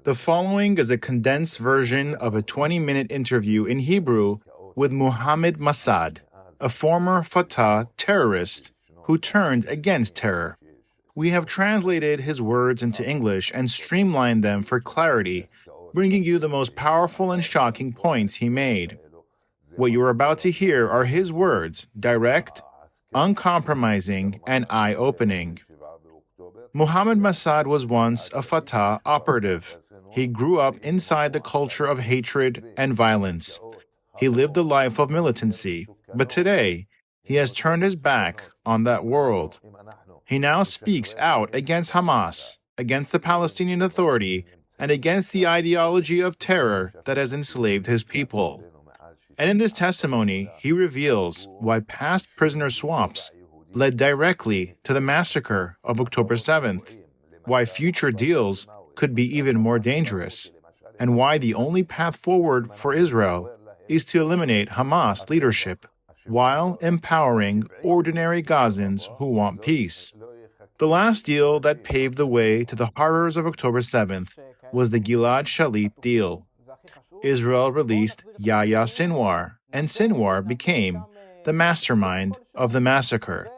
The following is a condensed version of a 20-minute interview in Hebrew with Mohammed Massad, a former Fatah terrorist who turned against terror. We have translated his words into English and streamlined them for clarity, bringing you the most powerful and shocking points he made. What you are about to hear are his words, direct, uncompromising, and eye-opening. Mohammed Massad was once a Fatah operative. He grew up inside the culture of hatred and violence. He lived a life of militancy, but today, he has turned his back on that world. He now speaks out against Hamas, against the Palestinian Authority, and against the ideology of terror that has enslaved his people. And in this testimony, he reveals why past prisoner swaps led directly to the massacre of October 7th, why future deals could be even more dangerous, and why the only path forward for Israel is to eliminate Hamas leadership while empowering ordinary Gazans who want peace. The last deal that paved the way to the horrors of October 7th was the Gilad Shalit deal. Israel released Yahya Sinwar, and Sinwar became the mastermind of the massacre.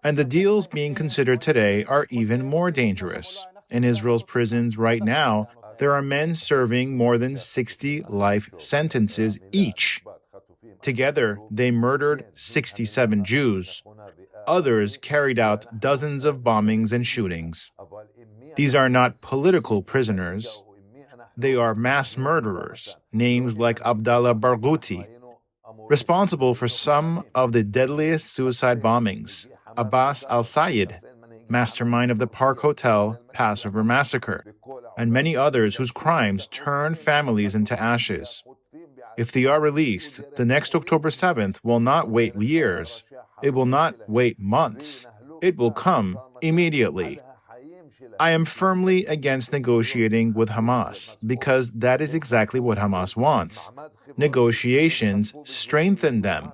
And the deals being considered today are even more dangerous. In Israel's prisons right now, there are men serving more than 60 life sentences each. Together, they murdered 67 Jews. Others carried out dozens of bombings and shootings. These are not political prisoners. They are mass murderers, names like Abdallah Barghouti, responsible for some of the deadliest suicide bombings. Abbas al-Sayed, mastermind of the Park Hotel Passover massacre, and many others whose crimes turned families into ashes. If they are released, the next October 7th will not wait years. It will not wait months. It will come immediately. I am firmly against negotiating with Hamas because that is exactly what Hamas wants. Negotiations strengthen them.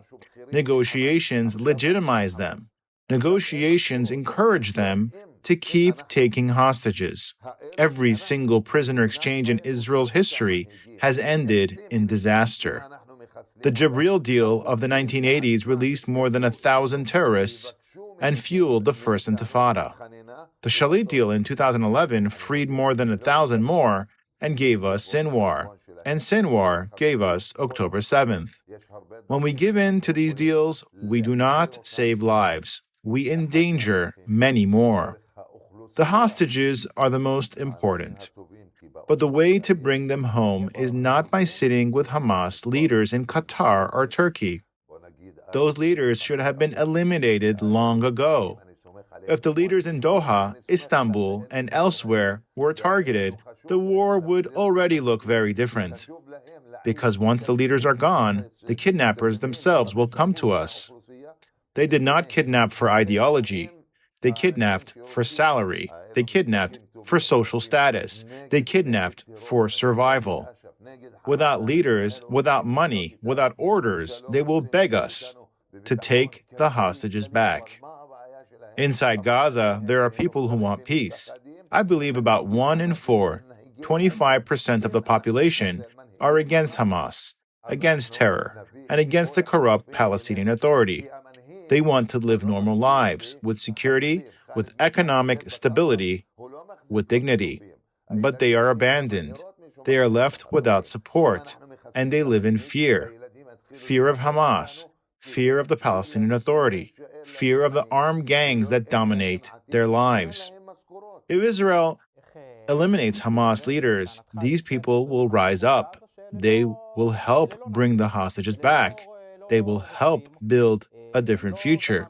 Negotiations legitimize them. Negotiations encourage them to keep taking hostages. Every single prisoner exchange in Israel's history has ended in disaster. The Jabril deal of the 1980s released more than 1,000 terrorists and fueled the First Intifada. The Shalit deal in 2011 freed more than 1,000 more and gave us Sinwar. And Sinwar gave us October 7th. When we give in to these deals, we do not save lives. We endanger many more. The hostages are the most important. But the way to bring them home is not by sitting with Hamas leaders in Qatar or Turkey. Those leaders should have been eliminated long ago. If the leaders in Doha, Istanbul, and elsewhere were targeted, the war would already look very different. Because once the leaders are gone, the kidnappers themselves will come to us. They did not kidnap for ideology. They kidnapped for salary. They kidnapped for social status. They kidnapped for survival. Without leaders, without money, without orders, they will beg us to take the hostages back. Inside Gaza, there are people who want peace. I believe about 1 in 4, 25% of the population, are against Hamas, against terror, and against the corrupt Palestinian Authority. They want to live normal lives, with security, with economic stability, with dignity. But they are abandoned. They are left without support, and they live in fear. Fear of Hamas, fear of the Palestinian Authority, fear of the armed gangs that dominate their lives. If Israel eliminates Hamas leaders, these people will rise up. They will help bring the hostages back. They will help build a different future.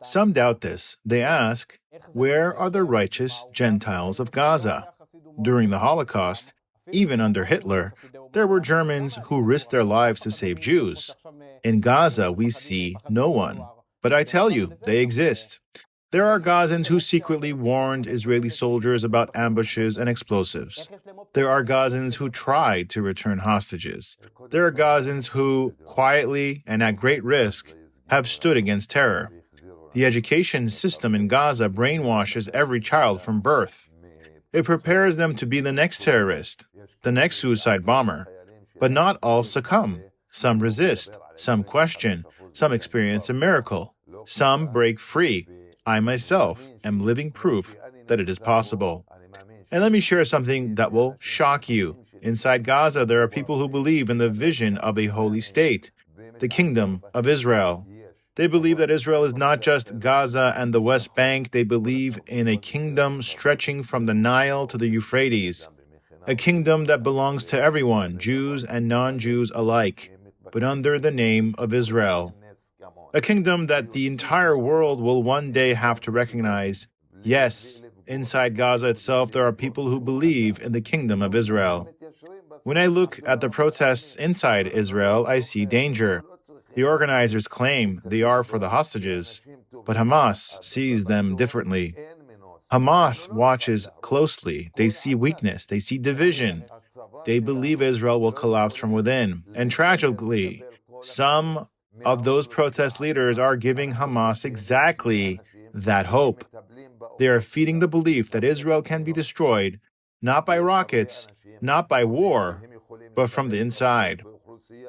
Some doubt this. They ask, where are the righteous Gentiles of Gaza? During the Holocaust, even under Hitler, there were Germans who risked their lives to save Jews. In Gaza, we see no one. But I tell you, they exist. There are Gazans who secretly warned Israeli soldiers about ambushes and explosives. There are Gazans who tried to return hostages. There are Gazans who, quietly and at great risk, have stood against terror. The education system in Gaza brainwashes every child from birth. It prepares them to be the next terrorist, the next suicide bomber. But not all succumb. Some resist, some question, some experience a miracle, some break free. I myself am living proof that it is possible. And let me share something that will shock you. Inside Gaza, there are people who believe in the vision of a holy state, the kingdom of Israel. They believe that Israel is not just Gaza and the West Bank. They believe in a kingdom stretching from the Nile to the Euphrates, a kingdom that belongs to everyone, Jews and non-Jews alike, but under the name of Israel. A kingdom that the entire world will one day have to recognize. Yes, inside Gaza itself, there are people who believe in the kingdom of Israel. When I look at the protests inside Israel, I see danger. The organizers claim they are for the hostages, but Hamas sees them differently. Hamas watches closely. They see weakness. They see division. They believe Israel will collapse from within. And tragically, some of those protest leaders are giving Hamas exactly that hope. They are feeding the belief that Israel can be destroyed, not by rockets, not by war, but from the inside.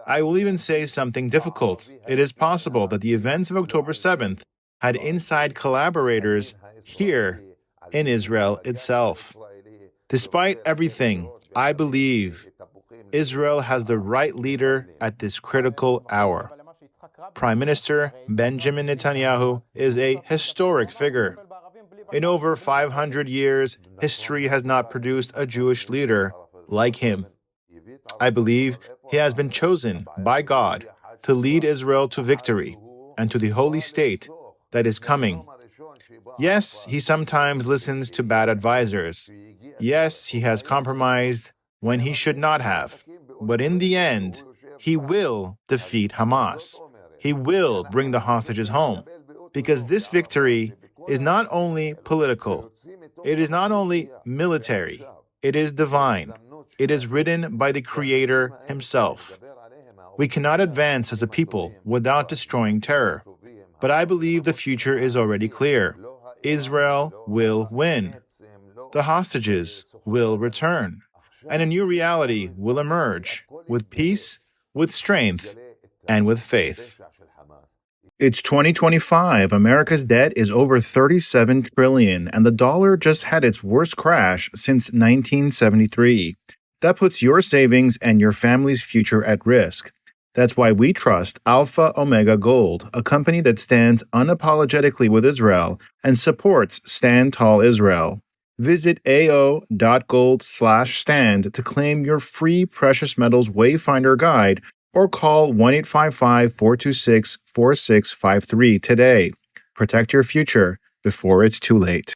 I will even say something difficult. It is possible that the events of October 7th had inside collaborators here in Israel itself. Despite everything, I believe Israel has the right leader at this critical hour. Prime Minister Benjamin Netanyahu is a historic figure. In over 500 years, history has not produced a Jewish leader like him. I believe he has been chosen by God to lead Israel to victory and to the holy state that is coming. Yes, he sometimes listens to bad advisors. Yes, he has compromised when he should not have. But in the end, he will defeat Hamas. He will bring the hostages home. Because this victory is not only political, it is not only military, it is divine. It is written by the Creator himself. We cannot advance as a people without destroying terror. But I believe the future is already clear. Israel will win. The hostages will return. And a new reality will emerge with peace, with strength, and with faith. It's 2025. America's debt is over $37 trillion, and the dollar just had its worst crash since 1973. That puts your savings and your family's future at risk. That's why we trust Alpha Omega Gold, a company that stands unapologetically with Israel and supports Stand Tall Israel. Visit ao.gold/stand to claim your free precious metals wayfinder guide or call 1-855-426-4653 today. Protect your future before it's too late.